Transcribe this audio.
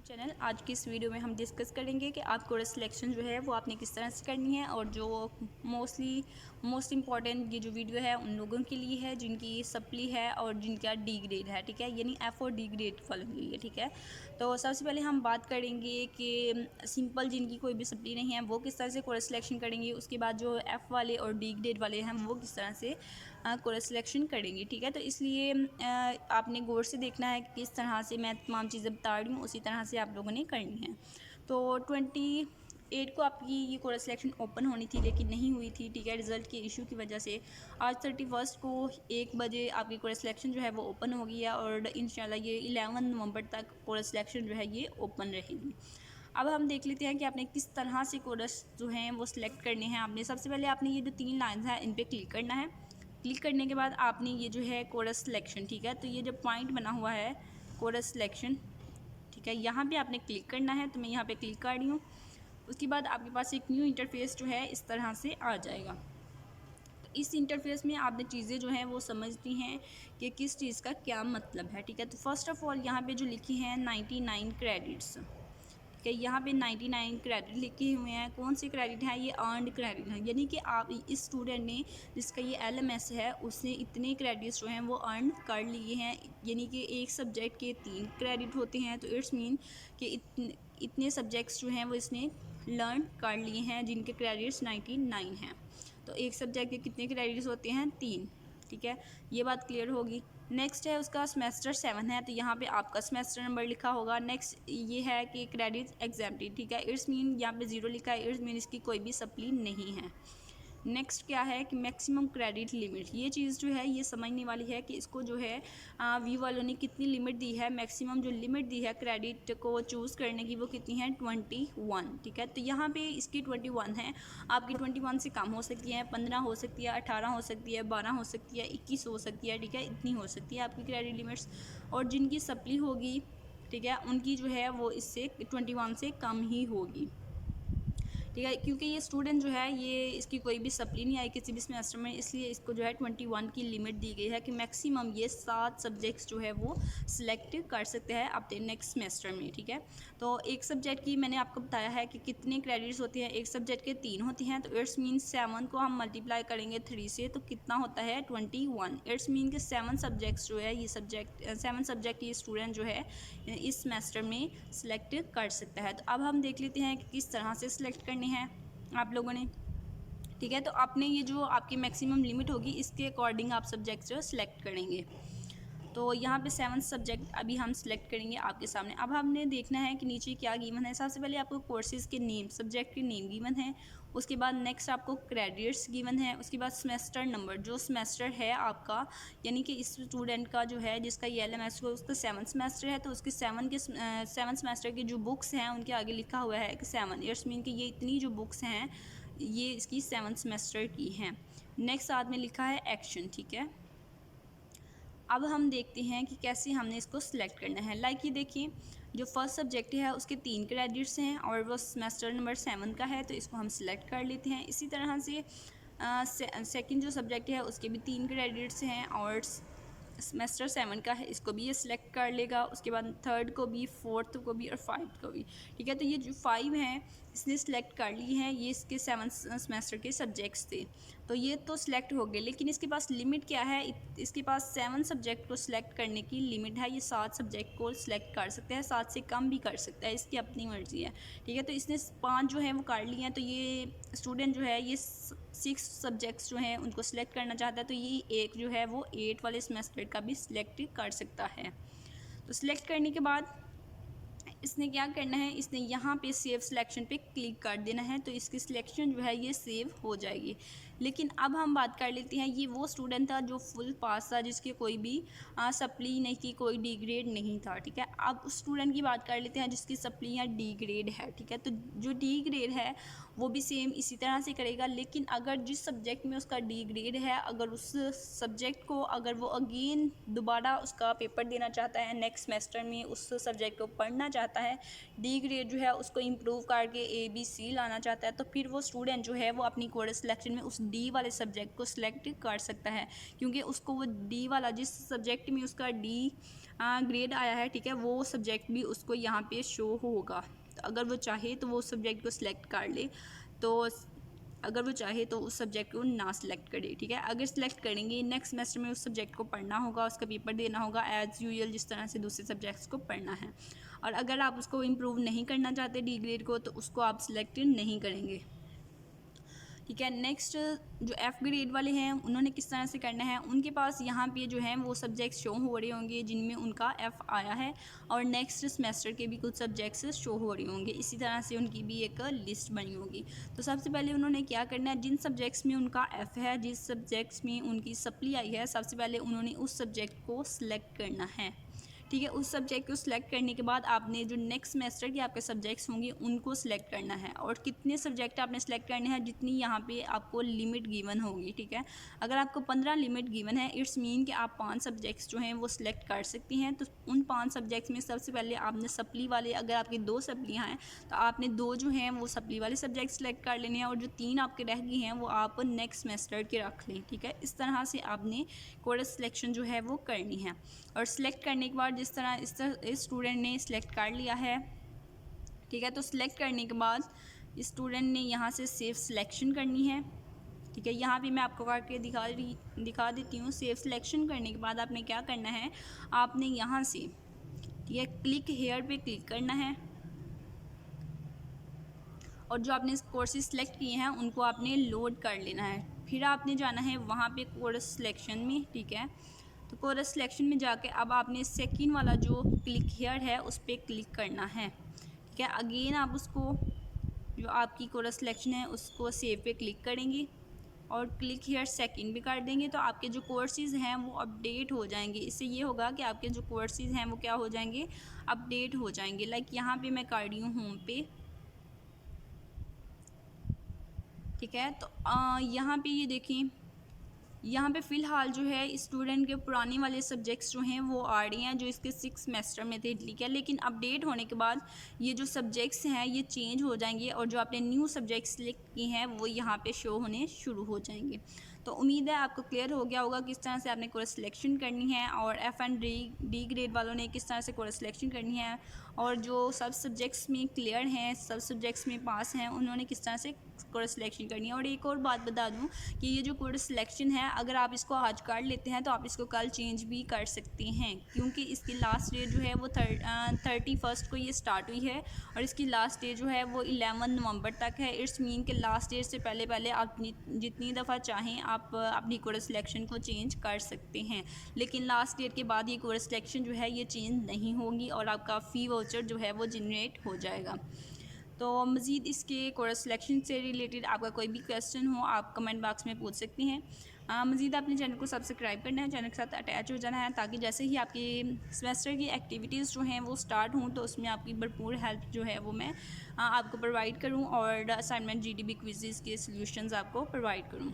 Channel. आज की इस वीडियो में हम डिस्कस करेंगे कि आप कोर्स सिलेक्शन जो है वो आपने किस तरह से करनी है, और जो मोस्ट इम्पॉर्टेंट ये जो वीडियो है उन लोगों के लिए है जिनकी सप्ली है और जिनका डी ग्रेड है, ठीक है, यानी एफ़ और डी ग्रेड वालों के लिए, ठीक है। तो सबसे पहले हम बात करेंगे कि सिंपल जिनकी कोई भी सप्ली नहीं है वो किस तरह से कोर्स सिलेक्शन करेंगे। उसके बाद जो एफ़ वाले और डी ग्रेड वाले हैं वो किस तरह से कोर्स सिलेक्शन करेंगे, ठीक है। तो इसलिए आपने गौर से देखना है कि किस तरह से मैं तमाम चीज़ें बता रही हूँ उसी तरह से आप लोगों ने करनी है। तो 28 को आपकी ये कोर्स सिलेक्शन ओपन होनी थी लेकिन नहीं हुई थी, ठीक है, रिज़ल्ट के इशू की वजह से। आज 31 को 1 बजे आपकी कोर्स सिलेक्शन जो है वो ओपन हो गई है और इंशाल्लाह ये 11 नवंबर तक कोर्स सिलेक्शन जो है ये ओपन रहेगी। अब हम देख लेते हैं कि आपने किस तरह से कोर्स जो हैं वो सिलेक्ट करने हैं। आपने सबसे पहले आपने ये जो 3 लाइन्स हैं इन पर क्लिक करना है। क्लिक करने के बाद आपने ये जो है कोर्स सिलेक्शन, ठीक है, तो ये जो पॉइंट बना हुआ है कोर्स सिलेक्शन, ठीक है, यहाँ पे आपने क्लिक करना है। तो मैं यहाँ पे क्लिक कर रही हूँ। उसके बाद आपके पास एक न्यू इंटरफेस जो है इस तरह से आ जाएगा। तो इस इंटरफेस में आपने चीज़ें जो हैं वो समझती हैं कि किस चीज़ का क्या मतलब है, ठीक है। तो फर्स्ट ऑफ़ ऑल यहाँ पे जो लिखी हैं 99 क्रेडिट्स, कि यहाँ पे 99 क्रेडिट लिखे हुए हैं। कौन से क्रेडिट हैं? ये अर्नड क्रेडिट हैं, यानी कि आप इस स्टूडेंट ने जिसका ये LMS है उसने इतने क्रेडिट्स जो हैं वो अर्न कर लिए हैं। यानी कि एक सब्जेक्ट के 3 क्रेडिट होते हैं, तो इट्स मीन कि इतने सब्जेक्ट्स जो हैं वो इसने लर्न कर लिए हैं जिनके क्रेडिट्स 99 हैं। तो एक सब्जेक्ट के कितने क्रेडिट्स होते हैं? 3, ठीक है, ये बात क्लियर होगी। नेक्स्ट है उसका सेमेस्टर 7 है, तो यहाँ पे आपका सेमेस्टर नंबर लिखा होगा। नेक्स्ट ये है कि क्रेडिट एग्जाम्प्टेड, ठीक है, इट्स मीन यहाँ पे 0 लिखा है, इट्स मीन इसकी कोई भी सप्ली नहीं है। नेक्स्ट क्या है कि मैक्सिमम क्रेडिट लिमिट, ये चीज़ जो है ये समझने वाली है कि इसको जो है वी वालों ने कितनी लिमिट दी है। मैक्सिमम जो लिमिट दी है क्रेडिट को चूज़ करने की वो कितनी है? 21, ठीक है। तो यहाँ पे इसकी 21 है, आपकी 21 से कम हो सकती है, 15 हो सकती है, 18 हो सकती है, 12 हो सकती है, 21 हो सकती है, ठीक है, इतनी हो सकती है आपकी क्रेडिट लिमिट्स। और जिनकी सप्ली होगी, ठीक है, उनकी जो है वो इससे 21 से कम ही होगी, ठीक है, क्योंकि ये स्टूडेंट जो है ये इसकी कोई भी सप्ली नहीं आई किसी भी सेमेस्टर में, इसलिए इसको जो है 21 की लिमिट दी गई है कि मैक्सिमम ये 7 सब्जेक्ट्स जो है वो सिलेक्ट कर सकते हैं अपने नेक्स्ट सेमेस्टर में, ठीक है। तो एक सब्जेक्ट की मैंने आपको बताया है कि कितने क्रेडिट्स होते हैं। एक सब्जेक्ट के 3 होती हैं, तो इट्स मीन 7 को हम मल्टीप्लाई करेंगे 3 से, तो कितना होता है? 21। इट्स मीन कि 7 सब्जेक्ट्स जो है ये 7 सब्जेक्ट ये स्टूडेंट जो है इस सेमेस्टर में सिलेक्ट कर सकता है। तो अब हम देख लेते हैं कि किस तरह से सिलेक्ट करनी है आप लोगों ने, ठीक है। तो आपने ये जो आपकी मैक्सिमम लिमिट होगी इसके अकॉर्डिंग आप सब्जेक्ट्स जो सिलेक्ट करेंगे। तो यहाँ पे 7 सब्जेक्ट अभी हम सिलेक्ट करेंगे आपके सामने। अब हमने देखना है कि नीचे क्या गिवन है। सबसे पहले आपको कोर्सेज़ के नेम, सब्जेक्ट के नेम गिवन है। उसके बाद नेक्स्ट आपको क्रेडिट्स गिवन है। उसके बाद सेमेस्टर नंबर, जो सेमेस्टर है आपका, यानी कि इस स्टूडेंट का जो है जिसका ये LMS को उसका 7 सेमेस्टर है, तो उसके 7 सेमेस्टर की जो बुक्स हैं उनके आगे लिखा हुआ है कि 7, इट्स मीन कि ये इतनी जो बुक्स हैं ये इसकी 7 सेमेस्टर की हैं। नेक्स्ट साथ में लिखा है एक्शन, ठीक है। अब हम देखते हैं कि कैसे हमने इसको सिलेक्ट करना है। लाइक ये देखिए, जो फर्स्ट सब्जेक्ट है उसके 3 क्रेडिट्स हैं और वो सेमेस्टर नंबर 7 का है, तो इसको हम सिलेक्ट कर लेते हैं। इसी तरह से सेकंड जो सब्जेक्ट है उसके भी 3 क्रेडिट्स हैं और सेमेस्टर 7 का है, इसको भी ये सिलेक्ट कर लेगा। उसके बाद थर्ड को भी, फोर्थ को भी और 5 को भी, ठीक है। तो ये जो 5 हैं इसने सिलेक्ट कर ली हैं, ये इसके 7 सेमेस्टर के सब्जेक्ट्स थे, तो ये तो सिलेक्ट हो गए। लेकिन इसके पास लिमिट क्या है? इसके पास 7 सब्जेक्ट को सिलेक्ट करने की लिमिट है। ये 7 सब्जेक्ट को सिलेक्ट कर सकते हैं, 7 से कम भी कर सकता है, इसकी अपनी मर्ज़ी है, ठीक है। तो इसने 5 जो है वो कर लिए हैं, तो ये स्टूडेंट जो है ये 6 सब्जेक्ट्स जो हैं उनको सिलेक्ट करना चाहता है, तो ये एक जो है वो 8 वाले सेमेस्टर का भी सिलेक्ट कर सकता है। तो सिलेक्ट करने के बाद इसने क्या करना है, इसने यहाँ पे सेव सिलेक्शन पे क्लिक कर देना है, तो इसकी सिलेक्शन जो है ये सेव हो जाएगी। लेकिन अब हम बात कर लेते हैं, ये वो स्टूडेंट था जो फुल पास था, जिसके कोई भी सप्ली नहीं थी, कोई डी ग्रेड नहीं था, ठीक है। अब उस स्टूडेंट की बात कर लेते हैं जिसकी सप्ली या डी ग्रेड है, ठीक है। तो जो डी ग्रेड है वो भी सेम इसी तरह से करेगा, लेकिन अगर जिस सब्जेक्ट में उसका डी ग्रेड है, अगर उस सब्जेक्ट को अगर वो अगेन दोबारा उसका पेपर देना चाहता है, नेक्स्ट सेमेस्टर में उस सब्जेक्ट को पढ़ना चाहता है, डी ग्रेड जो है उसको इम्प्रूव करके ABC लाना चाहता है, तो फिर वो स्टूडेंट जो है वो अपनी कोर्स सिलेक्शन में उस डी वाले सब्जेक्ट को सिलेक्ट कर सकता है, क्योंकि उसको वो डी वाला जिस सब्जेक्ट में उसका डी ग्रेड आया है, ठीक है, वो सब्जेक्ट भी उसको यहाँ पे शो होगा। तो अगर वो चाहे तो वो सब्जेक्ट को सिलेक्ट कर ले, तो अगर वो चाहे तो उस सब्जेक्ट को ना सिलेक्ट करे, ठीक है। अगर सिलेक्ट करेंगे नेक्स्ट सेमेस्टर में उस सब्जेक्ट को पढ़ना होगा, उसका पेपर देना होगा एज़ यूजुअल जिस तरह से दूसरे सब्जेक्ट्स को पढ़ना है। और अगर आप उसको इम्प्रूव नहीं करना चाहते डी ग्रेड को, तो उसको आप सिलेक्ट नहीं करेंगे, ठीक है। नेक्स्ट जो एफ़ ग्रेड वाले हैं उन्होंने किस तरह से करना है, उनके पास यहाँ पे जो है वो सब्जेक्ट्स शो हो रहे होंगे जिनमें उनका एफ़ आया है, और नेक्स्ट सेमेस्टर के भी कुछ सब्जेक्ट्स शो हो रहे होंगे, इसी तरह से उनकी भी एक लिस्ट बनी होगी। तो सबसे पहले उन्होंने क्या करना है, जिन सब्जेक्ट्स में उनका एफ़ है, जिस सब्जेक्ट्स में उनकी सप्ली आई है, सबसे पहले उन्होंने उस सब्जेक्ट को सिलेक्ट करना है, ठीक है। उस सब्जेक्ट को सिलेक्ट करने के बाद आपने जो नेक्स्ट सेमेस्टर के आपके सब्जेक्ट्स होंगे उनको सिलेक्ट करना है, और कितने सब्जेक्ट आपने सेलेक्ट करने हैं, जितनी यहाँ पे आपको लिमिट गिवन होगी, ठीक है। अगर आपको 15 लिमिट गिवन है, इट्स मीन कि आप 5 सब्जेक्ट्स जो हैं वो सिलेक्ट कर सकती हैं। तो उन 5 सब्जेक्ट्स में सबसे पहले आपने सप्ली वाले, अगर आपकी 2 सप्लियाँ हैं तो आपने 2 जो हैं वो सप्ली वाले सब्जेक्ट सेलेक्ट कर लेने हैं, और जो 3 आपके रह गए हैं वो आप नेक्स्ट सेमेस्टर के रख लें, ठीक है। इस तरह से आपने कोर्स सिलेक्शन जो है वो करनी है। और सिलेक्ट करने के बाद जिस तरह इस स्टूडेंट ने सिलेक्ट कर लिया है, ठीक है, तो सिलेक्ट करने के बाद स्टूडेंट ने यहाँ से सेव सिलेक्शन करनी है, ठीक है। यहाँ भी मैं आपको करके दिखा देती हूँ। सेव सिलेक्शन करने के बाद आपने क्या करना है, आपने यहाँ से, ठीक है, क्लिक हेयर पे क्लिक करना है, और जो आपने कोर्सेज सेलेक्ट किए हैं उनको आपने लोड कर लेना है। फिर आपने जाना है वहाँ पे कोर्स सिलेक्शन में, ठीक है। तो कोर्स सिलेक्शन में जाके अब आपने सेकंड वाला जो क्लिक हेयर है उस पर क्लिक करना है, ठीक है। अगेन आप उसको जो आपकी कोर्स सिलेक्शन है उसको सेव पे क्लिक करेंगे और क्लिक हेयर सेकंड भी कर देंगे, तो आपके जो कोर्सेज़ हैं वो अपडेट हो जाएंगे। इससे ये होगा कि आपके जो कोर्सेज़ हैं वो क्या हो जाएंगे, अपडेट हो जाएंगे। लाइक यहाँ पे मैं कर रही हूँ होम पे, ठीक है। तो यहाँ पे ये देखें, यहाँ पे फ़िलहाल जो है स्टूडेंट के पुराने वाले सब्जेक्ट्स जो हैं वो आ रहे हैं जो इसके 6 सेमेस्टर में थे, ठीक है। लेकिन अपडेट होने के बाद ये जो सब्जेक्ट्स हैं ये चेंज हो जाएंगे, और जो आपने न्यू सब्जेक्ट्स सिलेक्ट किए हैं वो यहाँ पे शो होने शुरू हो जाएंगे। तो उम्मीद है आपको क्लियर हो गया होगा किस तरह से आपने कोर्स सिलेक्शन करनी है, और एफ़ एंड डी ग्रेड वालों ने किस तरह से कोर्स सिलेक्शन करनी है, और जो सब सब्जेक्ट्स में क्लियर हैं, सब सब्जेक्ट्स में पास हैं, उन्होंने किस तरह से कोर्स सिलेक्शन करनी है। और एक और बात बता दूं कि ये जो कोर्स सिलेक्शन है, अगर आप इसको आज कर लेते हैं तो आप इसको कल चेंज भी कर सकते हैं, क्योंकि इसकी लास्ट डेट जो है वो 31 को ये स्टार्ट हुई है, और इसकी लास्ट डेट जो है वो 11 नवंबर तक है। इट्स मीन के लास्ट डेट से पहले पहले आप जितनी दफ़ा चाहें आप अपनी कोर्स सिलेक्शन को चेंज कर सकते हैं, लेकिन लास्ट डेट के बाद ये कोर्स सिलेक्शन जो है ये चेंज नहीं होगी, और आपका फ़ी वाउचर जो है वो जनरेट हो जाएगा। तो मज़ीद इसके कोर्स सिलेक्शन से रिलेटेड आपका कोई भी क्वेश्चन हो आप कमेंट बॉक्स में पूछ सकती हैं। मज़ीद अपने चैनल को सब्सक्राइब करना है, चैनल के साथ अटैच हो जाना है, ताकि जैसे ही आपकी सेमेस्टर की एक्टिविटीज़ जो हैं वो स्टार्ट हों तो उसमें आपकी भरपूर हेल्प जो है वो मैं आपको प्रोवाइड करूं, और असाइनमेंट GDB क्विज़ेज़ के सॉल्यूशंस आपको प्रोवाइड करूं।